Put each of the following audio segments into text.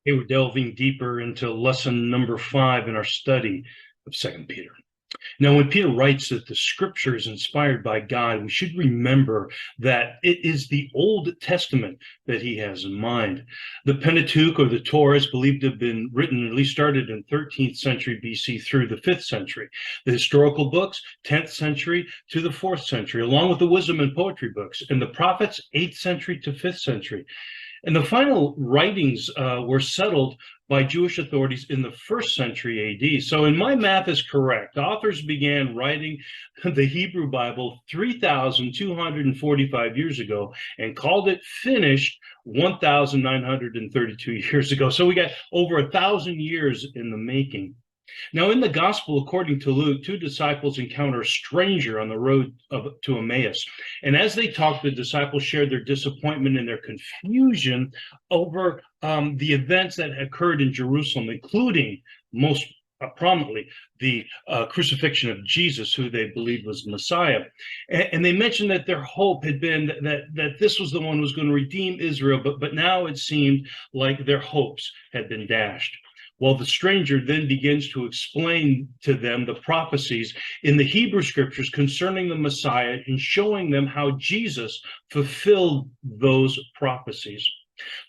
Hey, we're delving deeper into lesson number 5 in our study of Second Peter. Now, when Peter writes that the scripture is inspired by God, we should remember that it is the Old Testament that he has in mind. The Pentateuch, or the Torah, is believed to have been written, at least started in 13th century BC through the 5th century. The historical books, 10th century to the 4th century, along with the wisdom and poetry books, and the prophets, 8th century to 5th century. And the final writings were settled by Jewish authorities in the 1st century AD. So, in my math is correct, authors began writing the Hebrew Bible 3,245 years ago and called it finished 1,932 years ago. So we got over 1,000 years in the making. Now, in the gospel, according to Luke, 2 disciples encounter a stranger on the road to Emmaus. And as they talked, the disciples shared their disappointment and their confusion over the events that occurred in Jerusalem, including most prominently the crucifixion of Jesus, who they believed was Messiah. And they mentioned that their hope had been that this was the one who was going to redeem Israel, but now it seemed like their hopes had been dashed. Well, the stranger then begins to explain to them the prophecies in the Hebrew scriptures concerning the Messiah and showing them how Jesus fulfilled those prophecies.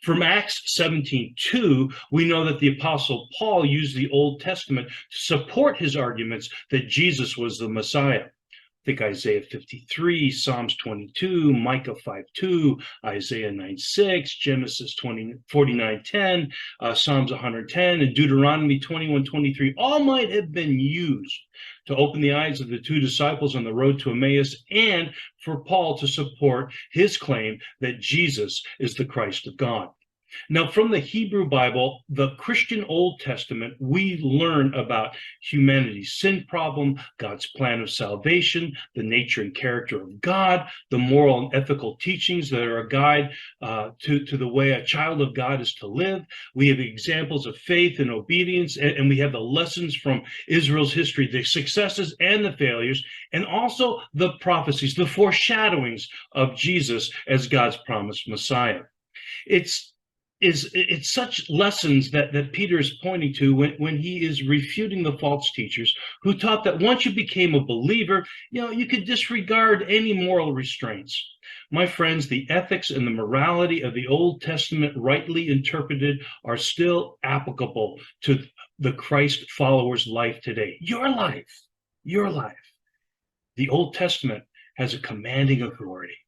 From Acts 17:2, we know that the Apostle Paul used the Old Testament to support his arguments that Jesus was the Messiah. Think Isaiah 53, Psalms 22, Micah 5:2, Isaiah 9:6, Genesis 49:10, Psalms 110, and Deuteronomy 21:23. All might have been used to open the eyes of the 2 disciples on the road to Emmaus and for Paul to support his claim that Jesus is the Christ of God. Now, from the Hebrew Bible, the Christian Old Testament, we learn about humanity's sin problem, God's plan of salvation, the nature and character of God, the moral and ethical teachings that are a guide to the way a child of God is to live. We have examples of faith and obedience, and we have the lessons from Israel's history, the successes and the failures, and also the prophecies, the foreshadowings of Jesus as God's promised Messiah. It's such lessons that Peter is pointing to when he is refuting the false teachers who taught that once you became a believer, you could disregard any moral restraints. My friends, the ethics and the morality of the Old Testament, rightly interpreted, are still applicable to the Christ follower's life today. Your life. The Old Testament has a commanding authority.